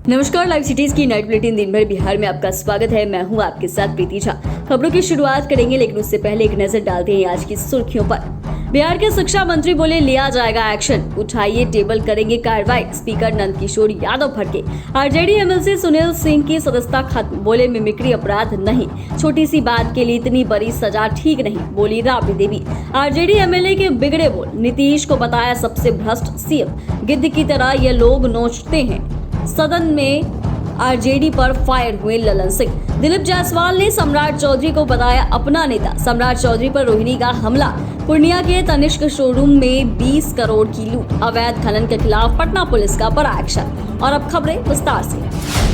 नमस्कार, live cities की night bulletin दिन भर बिहार में आपका स्वागत है। मैं हूं आपके साथ प्रीति झा। खबरों की शुरुआत करेंगे, लेकिन उससे पहले एक नजर डालते हैं आज की सुर्खियों पर। बिहार के शिक्षा मंत्री बोले लिया जाएगा एक्शन, उठाइए टेबल करेंगे कार्रवाई। स्पीकर नंद किशोर यादव भड़के। आरजेडी एमएलसी सुनील सिंह की सदस्यता खत्म, बोले मिमिक्री अपराध नहीं, छोटी सी बात के लिए इतनी बड़ी सजा ठीक नहीं, बोली राबड़ी देवी। आरजेडी एमएलए के बिगड़े बोल, नीतीश को बताया सबसे भ्रष्ट सीएम, गिद्ध की तरह ये लोग नोचते हैं। सदन में आरजेडी पर फायर हुए ललन सिंह। दिलीप जायसवाल ने सम्राट चौधरी को बताया अपना नेता। सम्राट चौधरी पर रोहिणी का हमला। पूर्णिया के तनिष्क शोरूम में 20 करोड़ की लूट। अवैध खनन के खिलाफ पटना पुलिस का बड़ा एक्शन। और अब खबरें विस्तार से।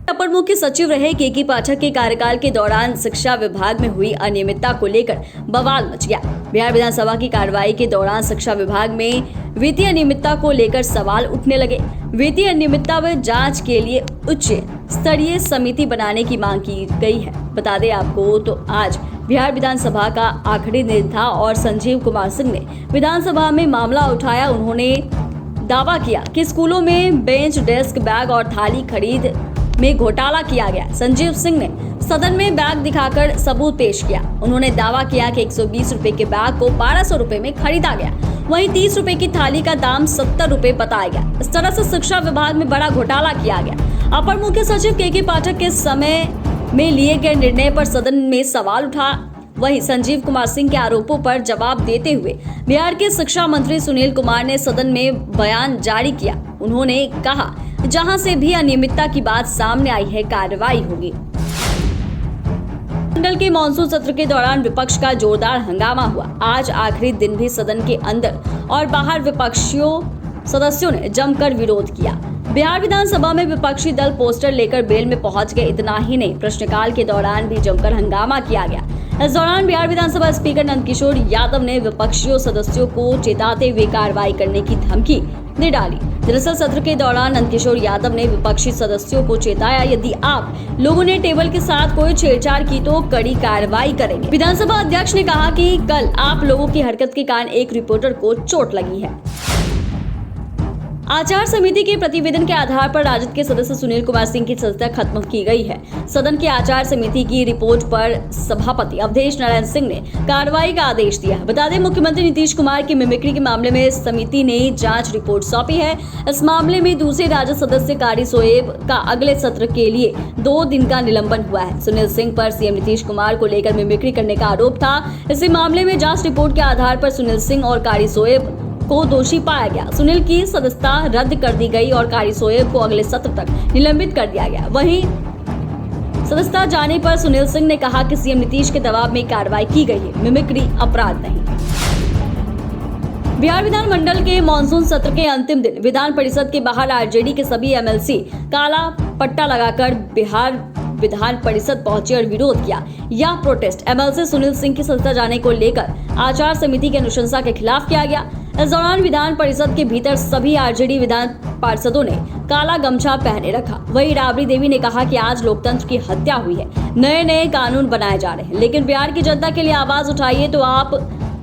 अपर मुख्य सचिव रहे के पाठक के कार्यकाल के दौरान शिक्षा विभाग में हुई अनियमितता को लेकर बवाल मच गया। बिहार विधानसभा की कार्रवाई के दौरान शिक्षा विभाग में वित्तीय अनियमितता को लेकर सवाल उठने लगे। वित्तीय अनियमितता व जांच के लिए उच्च स्तरीय समिति बनाने की मांग की गई है। बता दें आपको तो आज बिहार विधानसभा का आखिरी दिन था और संजीव कुमार सिंह ने विधानसभा में मामला उठाया। उन्होंने दावा किया कि स्कूलों में बेंच, डेस्क, बैग और थाली खरीद में घोटाला किया गया। संजीव सिंह ने सदन में बैग दिखाकर सबूत पेश किया। उन्होंने दावा किया कि 120 रुपए के बैग को 1200 रुपए में खरीदा गया, वहीं 30 रुपए की थाली का दाम 70 रुपए बताया गया। इस तरह से शिक्षा विभाग में बड़ा घोटाला किया गया। अपर मुख्य सचिव के पाठक के समय में लिए गए निर्णय पर सदन में सवाल उठा। वहीं संजीव कुमार सिंह के आरोपों पर जवाब देते हुए बिहार के शिक्षा मंत्री सुनील कुमार ने सदन में बयान जारी किया। उन्होंने कहा, जहां से भी अनियमितता की बात सामने आई है, कार्रवाई होगी। मंडल के मानसून सत्र के दौरान विपक्ष का जोरदार हंगामा हुआ। आज आखिरी दिन भी सदन के अंदर और बाहर विपक्षियों सदस्यों ने जमकर विरोध किया। बिहार विधानसभा में विपक्षी दल पोस्टर लेकर बेल में पहुंच गए। इतना ही नहीं, प्रश्नकाल के दौरान भी जमकर हंगामा किया गया। इस दौरान बिहार विधानसभा स्पीकर नंद किशोर यादव ने विपक्षी सदस्यों को चेताते हुए कार्रवाई करने की धमकी दे डाली। दरअसल सत्र के दौरान नंद किशोर यादव ने विपक्षी सदस्यों को चेताया, यदि आप लोगों ने टेबल के साथ कोई छेड़छाड़ की तो कड़ी कार्रवाई करेंगे। विधानसभा अध्यक्ष ने कहा कि कल आप लोगों की हरकत के कारण एक रिपोर्टर को चोट लगी है। आचार समिति के प्रतिवेदन के आधार पर राजद के सदस्य सुनील कुमार सिंह की सदस्यता खत्म की गई है। सदन की आचार समिति की रिपोर्ट पर सभापति अवधेश नारायण सिंह ने कार्रवाई का आदेश दिया। बता दें, मुख्यमंत्री नीतीश कुमार की मिमिक्री के मामले में समिति ने जांच रिपोर्ट सौंपी है। इस मामले में दूसरे राजद सदस्य कारी सोएब का अगले सत्र के लिए 2 दिन का निलंबन हुआ है। सुनील सिंह पर सीएम नीतीश कुमार को लेकर मिमिक्री करने का आरोप था। इसी मामले में जांच रिपोर्ट के आधार पर सुनील सिंह और कारी सोएब को दोषी पाया गया। सुनील की सदस्यता रद्द कर दी गई और कारी सोएब को अगले सत्र तक निलंबित कर दिया गया। वहीं सदस्यता जाने पर सुनील सिंह ने कहा कि सीएम नीतीश के दबाव में कार्रवाई की गई है, मिमिक्री अपराध नहीं। बिहार विधान मंडल के मानसून सत्र के अंतिम दिन विधान परिषद के बाहर आरजेडी के सभी एमएलसी काला पट्टा लगाकर बिहार विधान परिषद पहुंचे और विरोध किया। यह प्रोटेस्ट एमएलसी सुनील सिंह की सदस्यता जाने को लेकर आचार समिति की अनुशंसा के खिलाफ किया गया। इस दौरान विधान परिषद के भीतर सभी आरजेडी विधान पार्षदों ने काला गमछा पहने रखा। वहीं राबड़ी देवी ने कहा कि आज लोकतंत्र की हत्या हुई है, नए नए कानून बनाए जा रहे हैं, लेकिन बिहार की जनता के लिए आवाज उठाइए तो आप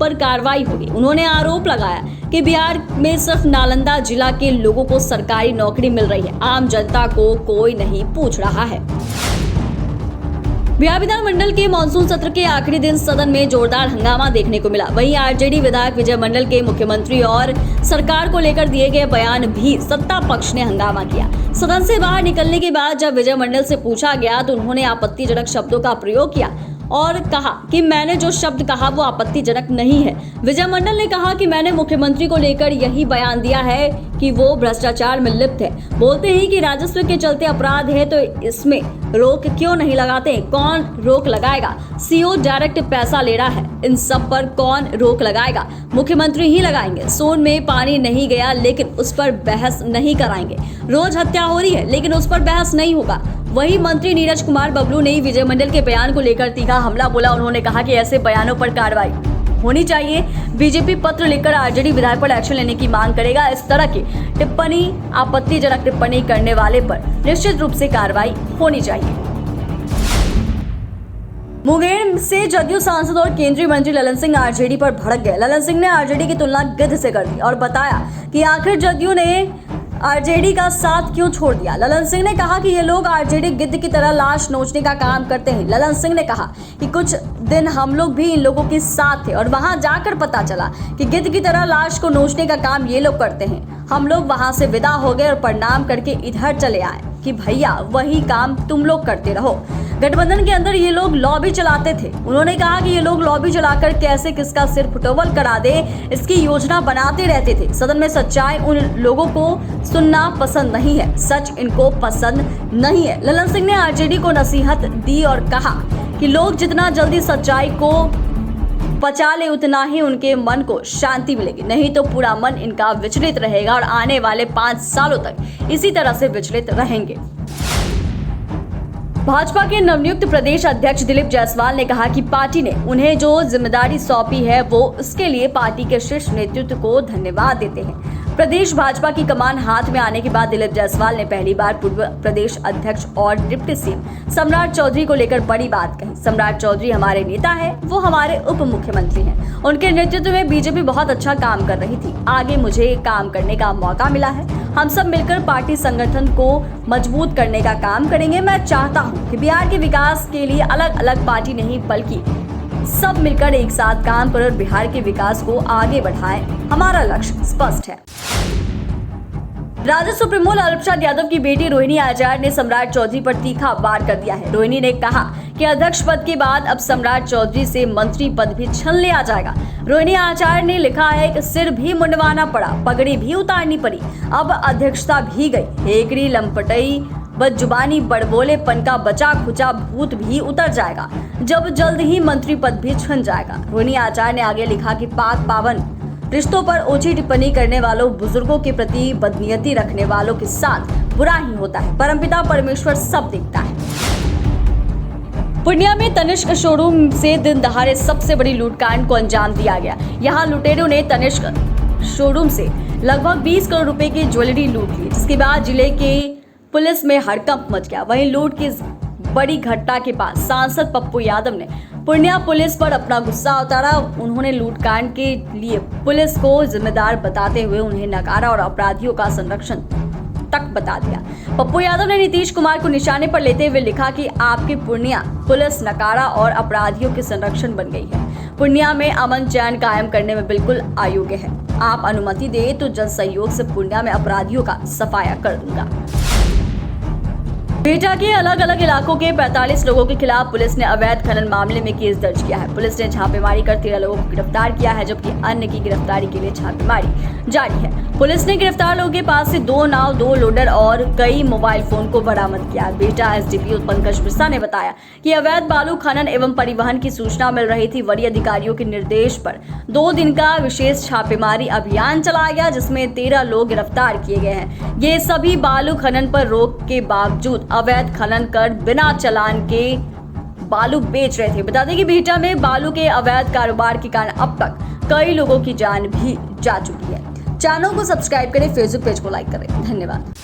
पर कार्रवाई होगी। उन्होंने आरोप लगाया कि बिहार में सिर्फ नालंदा जिला के लोगों को सरकारी नौकरी मिल रही है, आम जनता को कोई नहीं पूछ रहा है। बिहार विधान मंडल के मानसून सत्र के आखिरी दिन सदन में जोरदार हंगामा देखने को मिला। वहीं आरजेडी विधायक विजय मंडल के मुख्यमंत्री और सरकार को लेकर दिए गए बयान भी सत्ता पक्ष ने हंगामा किया। सदन से बाहर निकलने के बाद जब विजय मंडल से पूछा गया तो उन्होंने आपत्तिजनक शब्दों का प्रयोग किया और कहा कि मैंने जो शब्द कहा वो आपत्तिजनक नहीं है। विजय मंडल ने कहा कि मैंने मुख्यमंत्री को लेकर यही बयान दिया है कि वो भ्रष्टाचार में लिप्त है। बोलते हैं कि राजस्व के चलते अपराध है तो इसमें रोक क्यों नहीं लगाते? कौन रोक लगाएगा? सीओ डायरेक्ट पैसा ले रहा है, इन सब पर कौन रोक लगाएगा? मुख्यमंत्री ही लगाएंगे। सोन में पानी नहीं गया लेकिन उस पर बहस नहीं कराएंगे। रोज हत्या हो रही है लेकिन उस पर बहस नहीं होगा। वहीं मंत्री नीरज कुमार बबलू ने विजय मंडल के बयान को लेकर तीखा हमला बोला। उन्होंने कहा कि ऐसे बयानों पर कार्रवाई होनी चाहिए। बीजेपी पत्र लिखकर आरजेडी विधायक पर एक्शन लेने की मांग करेगा। इस तरह की टिप्पणी, आपत्तिजनक टिप्पणी करने वाले पर निश्चित रूप से कार्रवाई होनी चाहिए। मुंगेर से जदयू सांसद और केंद्रीय मंत्री ललन सिंह आरजेडी पर भड़क गए। ललन सिंह ने आरजेडी की तुलना गिद्ध से कर दी और बताया कि आखिर जदयू ने आरजेडी का साथ क्यों छोड़ दिया? ललन सिंह ने कहा कि ये लोग आरजेडी गिद्ध की तरह लाश नोचने का काम करते हैं। ललन सिंह ने कहा कि कुछ दिन हम लोग भी इन लोगों के साथ थे और वहां जाकर पता चला कि गिद्ध की तरह लाश को नोचने का काम ये लोग करते हैं। हम लोग वहां से विदा हो गए और प्रणाम करके इधर चले आए कि भैया वही काम तुम लोग करते रहो। गठबंधन के अंदर ये लोग लॉबी चलाते थे। उन्होंने कहा कि ये लोग लॉबी चलाकर कैसे किसका सिर फुटबॉल करा दे इसकी योजना बनाते रहते थे। सदन में सच्चाई उन लोगों को सुनना पसंद नहीं है, सच इनको पसंद नहीं है। ललन सिंह ने आरजेडी को नसीहत दी और कहा कि लोग जितना जल्दी सच्चाई को पचा ले उतना ही उनके मन को शांति मिलेगी, नहीं तो पूरा मन इनका विचलित रहेगा और आने वाले 5 सालों तक इसी तरह से विचलित रहेंगे। भाजपा के नवनियुक्त प्रदेश अध्यक्ष दिलीप जायसवाल ने कहा कि पार्टी ने उन्हें जो जिम्मेदारी सौंपी है वो उसके लिए पार्टी के शीर्ष नेतृत्व को धन्यवाद देते हैं। प्रदेश भाजपा की कमान हाथ में आने के बाद दिलीप जायसवाल ने पहली बार पूर्व प्रदेश अध्यक्ष और डिप्टी सीएम सम्राट चौधरी को लेकर बड़ी बात कही। सम्राट चौधरी हमारे नेता है, वो हमारे उप मुख्यमंत्री हैं। उनके नेतृत्व में बीजेपी बहुत अच्छा काम कर रही थी। आगे मुझे काम करने का मौका मिला है। हम सब मिलकर पार्टी संगठन को मजबूत करने का काम करेंगे। मैं चाहता हूँ कि बिहार के विकास के लिए अलग अलग पार्टी नहीं बल्कि सब मिलकर एक साथ काम कर बिहार के विकास को आगे बढ़ाएं। हमारा लक्ष्य स्पष्ट है। राजद सुप्रीमो लालू प्रसाद यादव की बेटी रोहिणी आचार्य ने सम्राट चौधरी पर तीखा वार कर दिया है। रोहिणी ने कहा कि अध्यक्ष पद के बाद अब सम्राट चौधरी से मंत्री पद भी छीन लिया जाएगा। रोहिणी आचार्य ने लिखा है कि सिर भी मुंडवाना पड़ा, पगड़ी भी उतारनी पड़ी, अब अध्यक्षता भी गई। हेकड़ी लंपटई बदजुबानी बड़बोलेपन का बचा खुचा भूत भी उतर जाएगा, जब जल्द ही मंत्री पद भी छिन जाएगा। रोहिणी आचार्य ने आगे लिखा कि पाक पावन रिश्तों पर ओछी टिप्पणी करने वालों, बुजुर्गों के प्रति बदनीयती रखने वालों के साथ बुरा ही होता है। परमपिता परमेश्वर सब देखता है। पूर्णिया में तनिष्क शोरूम से दिन दहाड़े सबसे बड़ी लूटकांड को अंजाम दिया गया। यहाँ लुटेरों ने तनिष्क शोरूम से लगभग 20 करोड़ रुपए की ज्वेलरी लूट ली, जिसके बाद जिले के पुलिस में हड़कंप मच गया। वहीं लूट की बड़ी घटना के बाद सांसद पप्पू यादव ने पूर्णिया पुलिस पर अपना गुस्सा उतारा। उन्होंने लूटकांड के लिए पुलिस को जिम्मेदार बताते हुए उन्हें नकारा और अपराधियों का संरक्षण तक बता दिया। पप्पू यादव ने नीतीश कुमार को निशाने पर लेते हुए लिखा कि आपकी पूर्णिया पुलिस नकारा और अपराधियों के संरक्षण बन गई है। पूर्णिया में अमन चैन कायम करने में बिल्कुल अयोग्य है। आप अनुमति दे तो जन सहयोग से पूर्णिया में अपराधियों का सफाया कर दूंगा। बिहटा के अलग अलग इलाकों के 45 लोगों के खिलाफ पुलिस ने अवैध खनन मामले में केस दर्ज किया है। पुलिस ने छापेमारी कर 13 लोगों को गिरफ्तार किया है, जबकि अन्य की गिरफ्तारी के लिए छापेमारी जारी है। पुलिस ने गिरफ्तार लोगों के पास से 2 नाव, 2 लोडर और कई मोबाइल फोन को बरामद किया। बिहटा एसडीपीओ पंकज बिरसा ने बताया कि अवैध बालू खनन एवं परिवहन की सूचना मिल रही थी। वरीय अधिकारियों के निर्देश पर 2 दिन का विशेष छापेमारी अभियान चलाया गया, जिसमें 13 लोग गिरफ्तार किए गए हैं। ये सभी बालू खनन पर रोक के बावजूद अवैध खनन कर बिना चालान के बालू बेच रहे थे। बता दें कि बिहटा में बालू के अवैध कारोबार के कारण अब तक कई लोगों की जान भी जा चुकी है। चैनल को सब्सक्राइब करें, फेसबुक पेज को लाइक करें। धन्यवाद।